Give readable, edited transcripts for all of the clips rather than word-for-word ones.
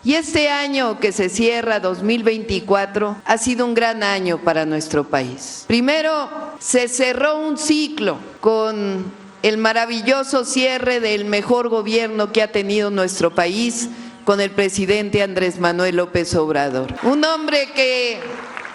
Y este año que se cierra, 2024, ha sido un gran año para nuestro país. Primero, se cerró un ciclo con el maravilloso cierre del mejor gobierno que ha tenido nuestro país, con el presidente Andrés Manuel López Obrador. Un hombre que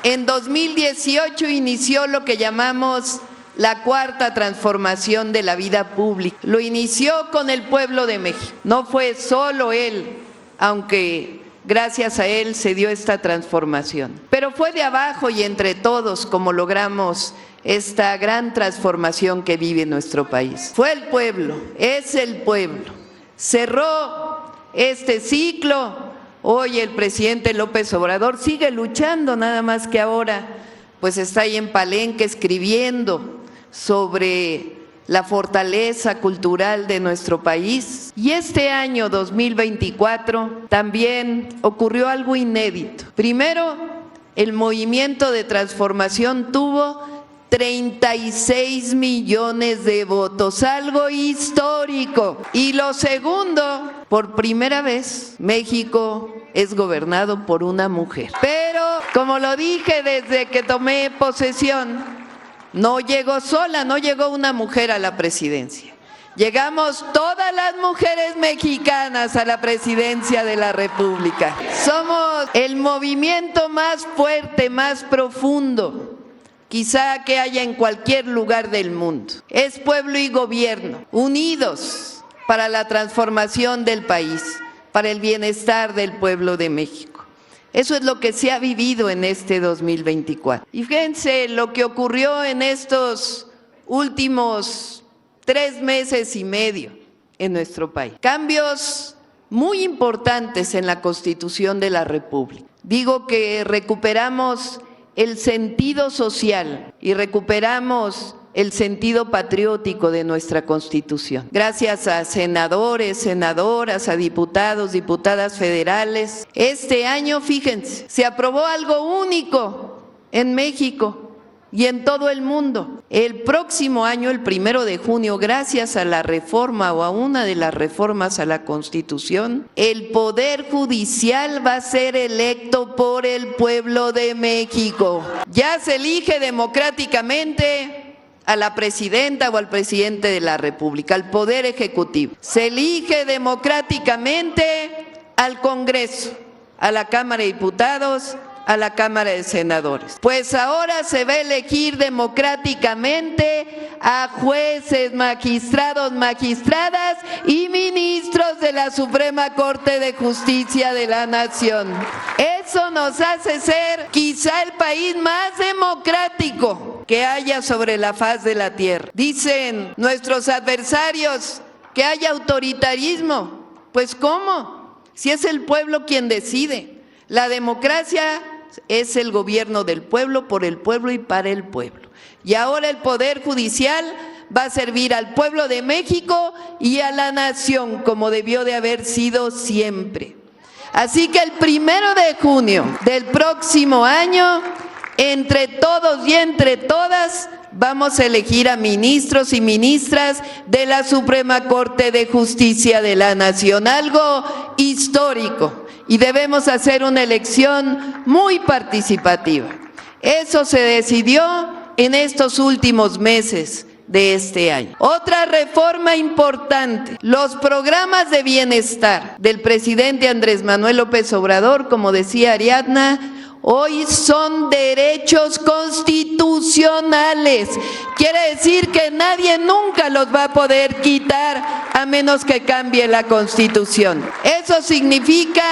en 2018 inició lo que llamamos la cuarta transformación de la vida pública. Lo inició con el pueblo de México. No fue solo él, aunque gracias a él se dio esta transformación. Pero fue de abajo y entre todos como logramos esta gran transformación que vive nuestro país. Fue el pueblo, es el pueblo. Cerró este ciclo. Hoy el presidente López Obrador sigue luchando, nada más que ahora pues está ahí en Palenque escribiendo sobre la fortaleza cultural de nuestro país. Y este año 2024 también ocurrió algo inédito. Primero, el movimiento de transformación tuvo 36 millones de votos, algo histórico. Y lo segundo, por primera vez, México es gobernado por una mujer. Pero, como lo dije desde que tomé posesión, no llegó sola, no llegó una mujer a la presidencia. Llegamos todas las mujeres mexicanas a la presidencia de la República. Somos el movimiento más fuerte, más profundo, quizá que haya en cualquier lugar del mundo. Es pueblo y gobierno, unidos para la transformación del país, para el bienestar del pueblo de México. Eso es lo que se ha vivido en este 2024. Y fíjense lo que ocurrió en estos últimos 3 meses y medio en nuestro país. Cambios muy importantes en la Constitución de la República. Digo que recuperamos el sentido social y recuperamos el sentido patriótico de nuestra Constitución. Gracias a senadores, senadoras, a diputados, diputadas federales. Este año, fíjense, se aprobó algo único en México y en todo el mundo. El próximo año, el 1 de junio, gracias a la reforma o a una de las reformas a la Constitución, el Poder Judicial va a ser electo por el pueblo de México. Ya se elige democráticamente a la presidenta o al presidente de la República, al Poder Ejecutivo. Se elige democráticamente al Congreso, a la Cámara de Diputados, a la Cámara de Senadores. Pues ahora se va a elegir democráticamente a jueces, magistrados, magistradas y ministros de la Suprema Corte de Justicia de la Nación. Eso nos hace ser quizá el país más democrático que haya sobre la faz de la tierra. Dicen nuestros adversarios que hay autoritarismo. Pues ¿cómo? Si es el pueblo quien decide. La democracia es el gobierno del pueblo, por el pueblo y para el pueblo. Y ahora el Poder Judicial va a servir al pueblo de México y a la nación, como debió de haber sido siempre. Así que el 1 de junio del próximo año, entre todos y entre todas, vamos a elegir a ministros y ministras de la Suprema Corte de Justicia de la Nación, algo histórico. Y debemos hacer una elección muy participativa. Eso se decidió en estos últimos meses de este año. Otra reforma importante, los programas de bienestar del presidente Andrés Manuel López Obrador, como decía Ariadna, hoy son derechos constitucionales. Quiere decir que nadie nunca los va a poder quitar a menos que cambie la Constitución. Eso significa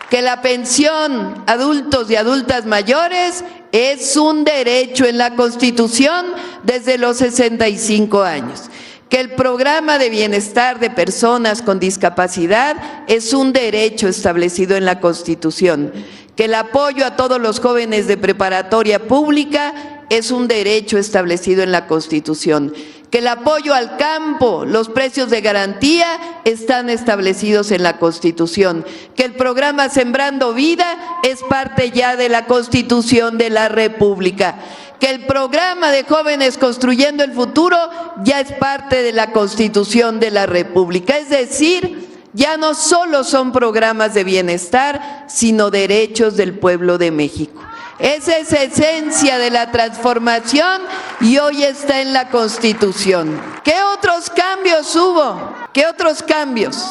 que la pensión a adultos y adultas mayores es un derecho en la Constitución desde los 65 años. Que el programa de bienestar de personas con discapacidad es un derecho establecido en la Constitución. Que el apoyo a todos los jóvenes de preparatoria pública es un derecho establecido en la Constitución. Que el apoyo al campo, los precios de garantía están establecidos en la Constitución. Que el programa Sembrando Vida es parte ya de la Constitución de la República. Que el programa de Jóvenes Construyendo el Futuro ya es parte de la Constitución de la República. Es decir, Ya no solo son programas de bienestar, sino derechos del pueblo de México. Esa es la esencia de la transformación y hoy está en la Constitución. ¿Qué otros cambios hubo? ¿Qué otros cambios?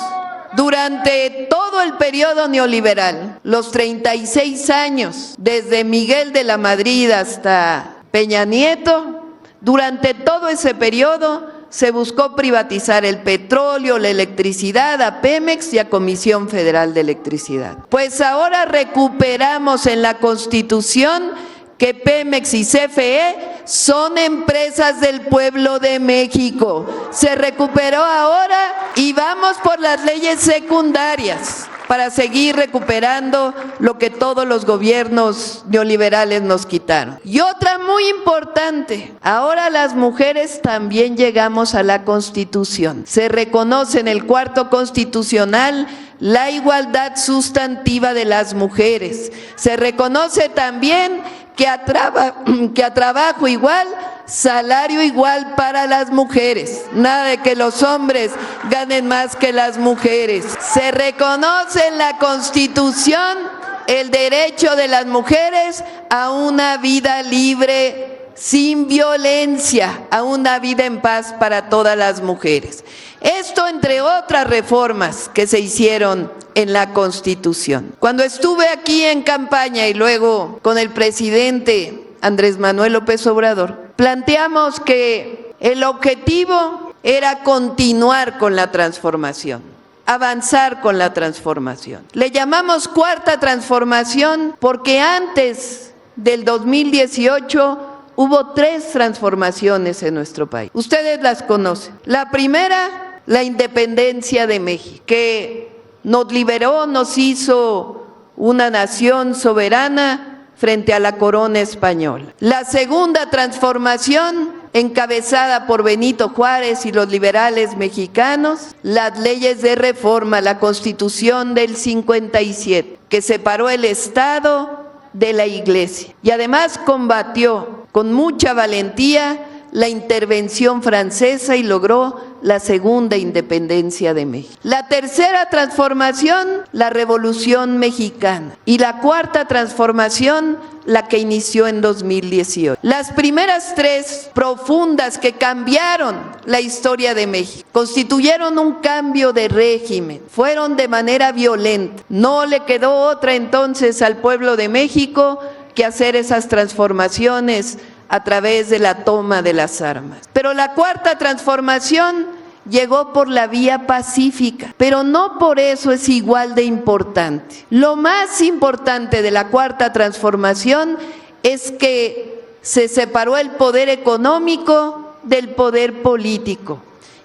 Durante todo el periodo neoliberal, los 36 años, desde Miguel de la Madrid hasta Peña Nieto, durante todo ese periodo se buscó privatizar el petróleo, la electricidad, a Pemex y a Comisión Federal de Electricidad. Pues ahora recuperamos en la Constitución que Pemex y CFE son empresas del pueblo de México. Se recuperó ahora y vamos por las leyes secundarias para seguir recuperando lo que todos los gobiernos neoliberales nos quitaron. Y otra muy importante, ahora las mujeres también llegamos a la Constitución. Se reconoce en el cuarto constitucional la igualdad sustantiva de las mujeres. Se reconoce también que a trabajo igual, salario igual para las mujeres. Nada de que los hombres ganen más que las mujeres. Se reconoce en la Constitución el derecho de las mujeres a una vida libre, sin violencia, a una vida en paz para todas las mujeres. Esto entre otras reformas que se hicieron en la Constitución. Cuando estuve aquí en campaña y luego con el presidente Andrés Manuel López Obrador, planteamos que el objetivo era continuar con la transformación, avanzar con la transformación. Le llamamos cuarta transformación porque antes del 2018 hubo 3 transformaciones en nuestro país. Ustedes las conocen. La primera, la independencia de México, que nos liberó, nos hizo una nación soberana frente a la corona española. La segunda transformación, encabezada por Benito Juárez y los liberales mexicanos, las leyes de reforma, la Constitución del 57, que separó el Estado de la Iglesia y además combatió con mucha valentía la intervención francesa y logró la segunda independencia de México. La tercera transformación, la Revolución Mexicana. Y la cuarta transformación, la que inició en 2018. Las primeras 3 profundas que cambiaron la historia de México, constituyeron un cambio de régimen, fueron de manera violenta. No le quedó otra entonces al pueblo de México que hacer esas transformaciones a través de la toma de las armas. Pero la cuarta transformación llegó por la vía pacífica, pero no por eso es igual de importante. Lo más importante de la cuarta transformación es que se separó el poder económico del poder político.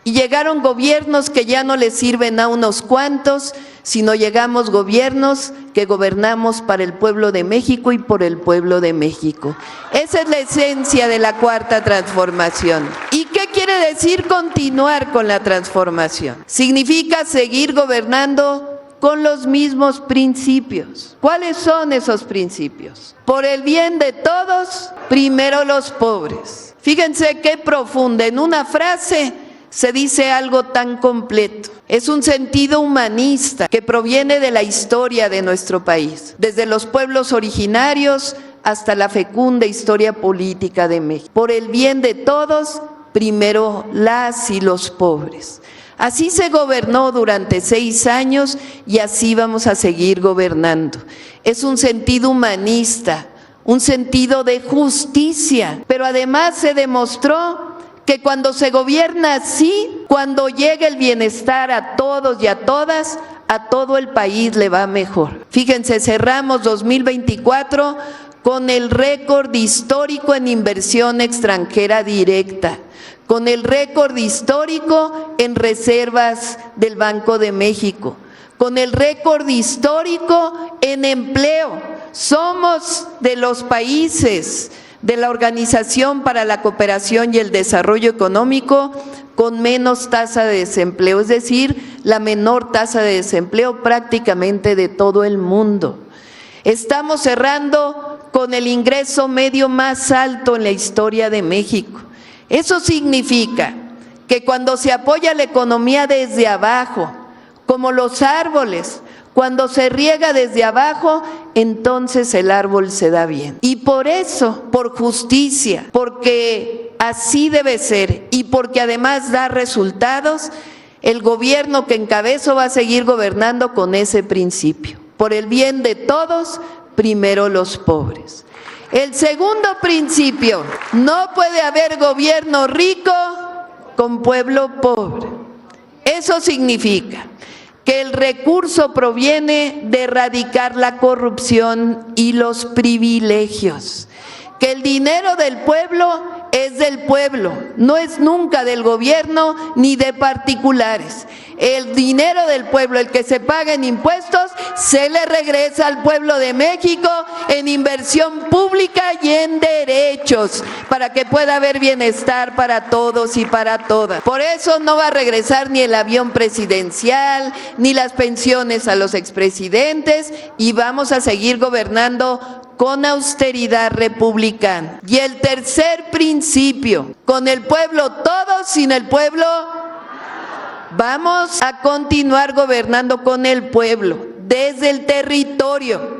Y llegaron gobiernos que ya no les sirven a unos cuantos, sino llegamos gobiernos que gobernamos para el pueblo de México y por el pueblo de México. Esa es la esencia de la cuarta transformación. ¿Y qué quiere decir continuar con la transformación? Significa seguir gobernando con los mismos principios. ¿Cuáles son esos principios? Por el bien de todos, primero los pobres. Fíjense qué profunda, en una frase se dice algo tan completo. Es un sentido humanista que proviene de la historia de nuestro país, desde los pueblos originarios hasta la fecunda historia política de México. Por el bien de todos, primero las y los pobres. Así se gobernó durante 6 años y así vamos a seguir gobernando. Es un sentido humanista, un sentido de justicia, pero además se demostró que cuando se gobierna así, cuando llega el bienestar a todos y a todas, a todo el país le va mejor. Fíjense, cerramos 2024 con el récord histórico en inversión extranjera directa, con el récord histórico en reservas del Banco de México, con el récord histórico en empleo. Somos de los países de la Organización para la Cooperación y el Desarrollo Económico con menos tasa de desempleo, es decir, la menor tasa de desempleo prácticamente de todo el mundo. Estamos cerrando con el ingreso medio más alto en la historia de México. Eso significa que cuando se apoya la economía desde abajo, como los árboles. Cuando se riega desde abajo, entonces el árbol se da bien. Y por eso, por justicia, porque así debe ser y porque además da resultados, el gobierno que encabezo va a seguir gobernando con ese principio. Por el bien de todos, primero los pobres. El segundo principio, no puede haber gobierno rico con pueblo pobre. Eso significa que el recurso proviene de erradicar la corrupción y los privilegios, que el dinero del pueblo es del pueblo, no es nunca del gobierno ni de particulares. El dinero del pueblo, el que se paga en impuestos, se le regresa al pueblo de México en inversión pública y en derechos, para que pueda haber bienestar para todos y para todas. Por eso no va a regresar ni el avión presidencial, ni las pensiones a los expresidentes, y vamos a seguir gobernando con austeridad republicana. Y el tercer principio, con el pueblo todo, sin el pueblo, vamos a continuar gobernando con el pueblo, desde el territorio.